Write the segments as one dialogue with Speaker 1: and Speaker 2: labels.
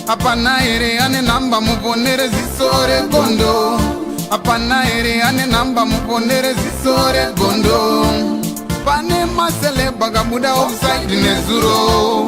Speaker 1: Apana ere ane namba muponere zisore gondo. Apana ere ane namba muponere zisore gondo. Pane masele bagabuda offside nezuro.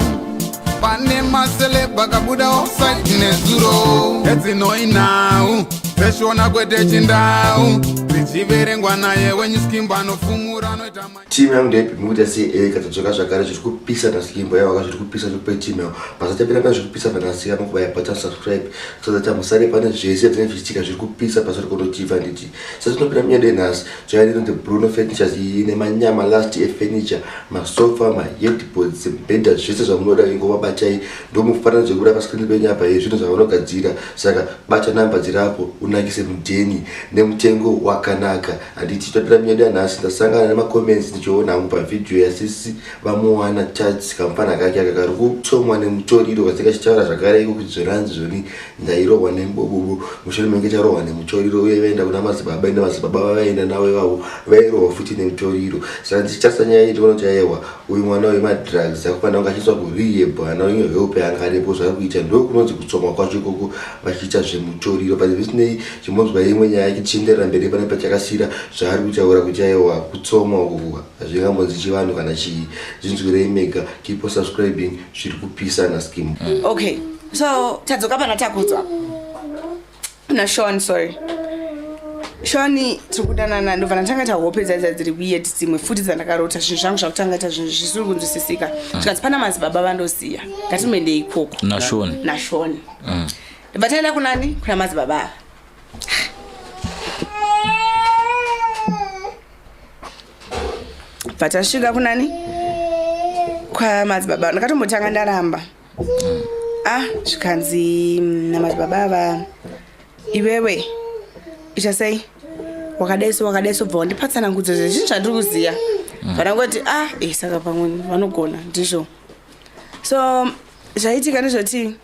Speaker 1: Pane masele bagabuda offside nezuro. Eti no inau. Peshona kwete chindau. Zichiverengwa naye wenye skimba nofumura noita mai.
Speaker 2: Timu yangu ndio ipimuja si katochoka shakara chikupisa na skimba yao wakati chikupisa chupe timu yao. Pasata pila pila chikupisa pana sika mungu baya pata subscribe. So that musare pana jezi atene fichika chikupisa pasata kono chiva nditi. Sasa tunapenda mia denas. Joani ndo Bruno furniture ine manyama last furniture, masofa, ma headboards, bed zvese zvamunoda ingova bachai ndo mufana zvekura paskrini penyu apa zvinhu zvaunogadzira. Saka bata namba dzirapo unakise mudheni nemutengo wakanaka. Handiti topera miedu yanhasi ndasangana nemacomments ndichiona hangu pavidhiyo yasisi vamoana chats kamufana kake akakari kutsomwa nemutoriro kasika chitaura zvakare iko kuti zvoranzi zvoni ndairohwa nemubobo mushure menge charohwa nemutoriro uye vaenda kuna madzibaba ende madzibaba vaenda navo ivavo vairohwa futi nemutoriro. Saka ndichitasanyaya ndiona kuti aiwa uyu mwana wemadrugs akufanira kunge achiiswa kurehab ana help yangarepo zvari kuita ndokunonzi kutsomwa kwacho ikoko vachiita zvemutoriro. But zvisinei chimonzwa imwe nyaya ichichenderera mberi pane pachakasira zvaari kutaura kuti aiwa kutsomwa uku hazvingambozi chivanhu kana chii. Zvinzwirei mega, keep on subscribing, zviri kupisa na skim.
Speaker 3: Okay, so tadzoka pana takudzwa na Sean, sorry Shoni tikudanana ndovana tangata hope dzadziri weird dzimwe futi dzandakarota zvinhu zvangu zvakutangata zvinhu zvisiri kunzwisisika. Tikati pana Madzibaba vandosiya ngatimende ikoko
Speaker 4: na Shoni
Speaker 3: ndibataenda kunani kuna Madzibaba. Vatasvika kunani kwa Madzibaba ndakatombotanga ndaramba zvikanzi naMadzibaba ava iwewe ichasei wakadaiso bva wandipatsana ngudzo zvezvinhu zvandiri kuziya vanangoti saka pamwe vanogona ndizvo. So zvaitika ndezvoti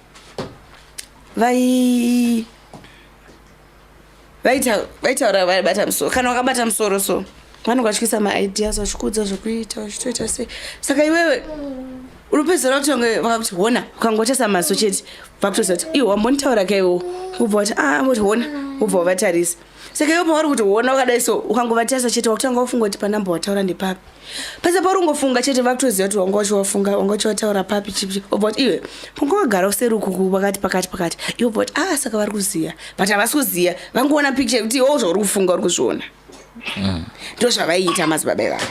Speaker 3: vaitaura vaibata musoro kana wakabata musoro so vanonga vachiisa maideas vachikudza zvokuita vachitoita sei. Saka iwewe uripedzera kutonge vakakuti hona ukangotasa maso chete vakutoziva kuti iwo wambonditaura kaiwo ubva wati amboti hona ubva wavatarisa. Saka iwo pauri kuti hona wakadai so ukangovatarisa chete wakutanga wafunga kuti panamba wataura ndepapi. Pese pauri ungofunga chete vakutoziva kuti wanga uchiwafunga wanga uchiwataura papi chipi. Ubva wati iwe panga wagara useri ukuku pakati iwo ubva wati saka vari kuziya but havasi kuziya vangoona picture kuti iwo zvauri kufunga uri kuzviona. Ndo zvavaiita Madzibaba ivavo.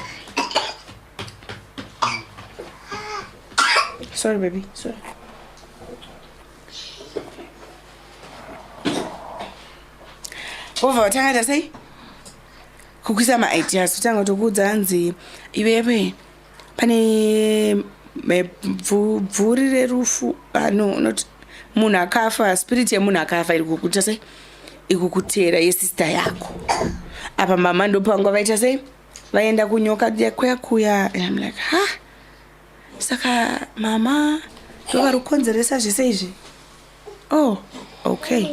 Speaker 3: Sorry baby, sorry. Ova watangata sei? Kukwisa maideas kutanga kutokudza hanzi iwewe pane bvuri rerufu not munhu akafa, spirit yemunhu akafa iri kukuita sei? Ikukutera yesister yako. Apa mama ndopangwa vaita sei? Vaenda kunyoka kuya. And I'm like, saka mama ndovari kukonzeresa zvese izvi. Oh, okay.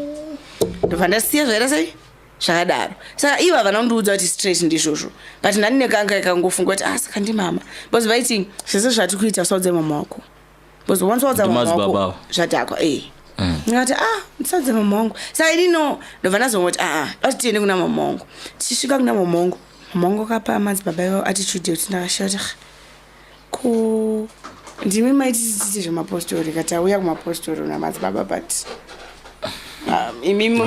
Speaker 3: Ndobva ndasiya zvaira sei zvakadaro. Saka ivo havana kundiudza kuti straight ndizvozvo but nani nekanga ikangofunga kuti saka ndimama because vaiti zvese zvati kuita usaudze mama wako because once waudza mama wako zvadhakwa ndikati ndisaudze mama wangu. Saka inino ndobva ndazongoti dati tiende kuna mama wangu. Tichisvika kuna mama wangu akapa Madzibaba ivo attitude yekuti ndakashata ko ndimi maitititi zvemapostori kati auya kumapostori una Madzibaba but imimi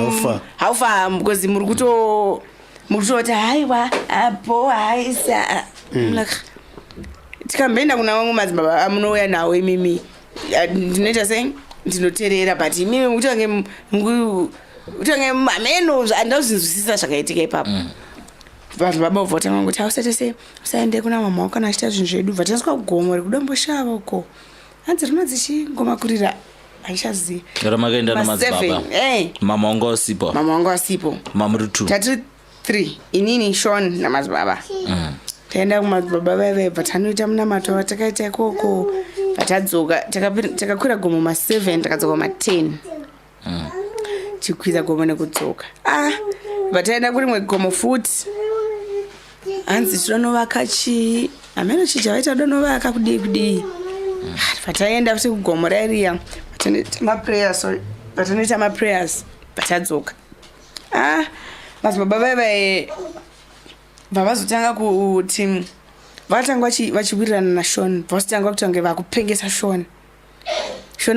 Speaker 3: haufa because muri kutoti haiwa apo haisa tikamboenda kuna vamwe Madzibaba amunouya nawo imimi ndinoita sei ndinoteerera but imimi utange mameno andauzinzwisisa zvakaitika ipapo. Vanhu baba votanga kuti hausati sei usaende kuna mama wako kana achita zvinhu zvedu bva taiswa kugomo rekudomboshava uko hanzi rinonzi chingomakurira aishaziva
Speaker 4: ramakaenda naMadzibaba. Mama wangu asipo mamuri 2
Speaker 3: tatiri 3 inini Sean naMadzibaba. Taenda kuMadzibaba vaive bva tanoita munamato takaita ikoko vatadzoka takakwira gomo ma7 takadzoka ma10 tikwidza gomo nekudzoka vataenda kurimwe gomo futi hanzi tidonovaka ameno chicha vaita donovaka kudii vataenda futi kugomo rairiya patinoita maprayers patadzoka madzibaba vai vavazotanga kuti vatanga vachiwirirana nashoni vasitanga kutange vakupengesa shoni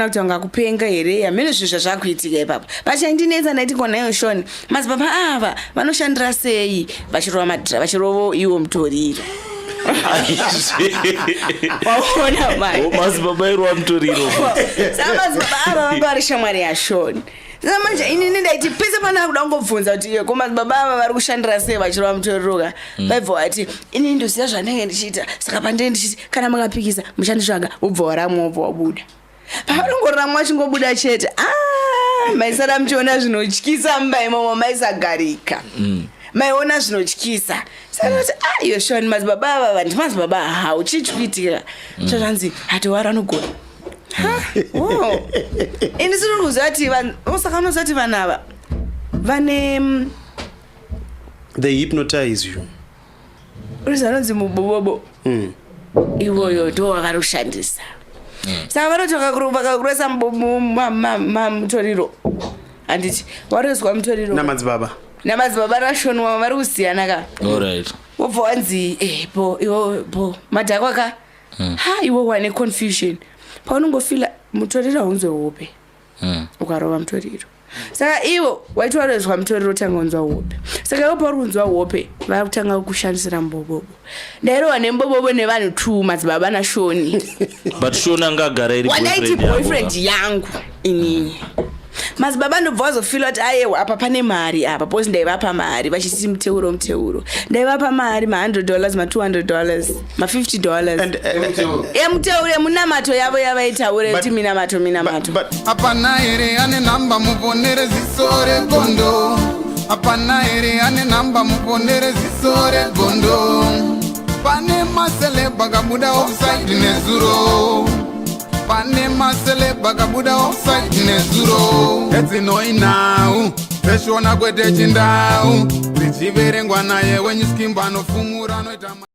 Speaker 3: akutange akupenga here hamene zvinhu zvazvakuitika ipapo vachaindinetsa naiti konayo shoni madzibaba ava vanoshandira sei vachirovo iwo Mutoriro waona mai
Speaker 4: madzibaba irwa Mutoriro
Speaker 3: saka madzibaba ava vanga vari shamwari yashoni saka manje inini ndaiti pese pana kuda kungobvunza kuti ko madzibaba ava vari kushandira sei vachirova Mutoriro ka vaibva vati inini ndoziva zvanenge ndichiita saka pandenge ndichiti kana makapikisa mushandisvaga ubva waramwa ubva wabuda pavanongoramwa achingobuda chete maisara muchiona zvinotyisa mumba imomo maisagarika maiona zvinotyisa saka kuti iyo shoni madzibaba ava vanti madzibaba hau chichikuitika chazvanzi hatowara nogona ini sinokuziva kuti saka unoziva kuti vanhu ava vane
Speaker 5: they hypnotize you
Speaker 3: rizanonzi mubobo iwoyo ndo wakari kushandisa saka vanotoka vakakuresa Mutoriro handiti warezwa Mutoriro
Speaker 5: namadzibaba
Speaker 3: nashoni wavo vari kusiyana ka wobva wanzi iwo madhakwa ka iwo wane confusion paunongofila Mutoriro haunzwe hope ukarova Mutoriro saka iwo waiti warezwa Mutoriro tanga unzwa hope saka iwo pauri kunzwa hope vari kutanga kushandisira Mubobo ndairova nemubobo nevanhu 2 madzibaba nashoni
Speaker 4: but shoni angagara iri
Speaker 3: boyfriend yangu inini madzibaba ndobva vazofila kuti ayewa apa pane mari apa posi ndaivapa mari vachiti muteuro ndaivapa mari $100 $200 $50 emuteuro emunamato yavo yavaitaure kuti minamato
Speaker 1: hapana here ane namba muponere ziso regondo hapana here ane namba muponere ziso regondo pane maseleba kabuda offside nezuro pane maseleba kabuda offside nezuro edzinoinau zveshona kwete chindau dzichiverengwa naye wenyuskimba anofumura anoita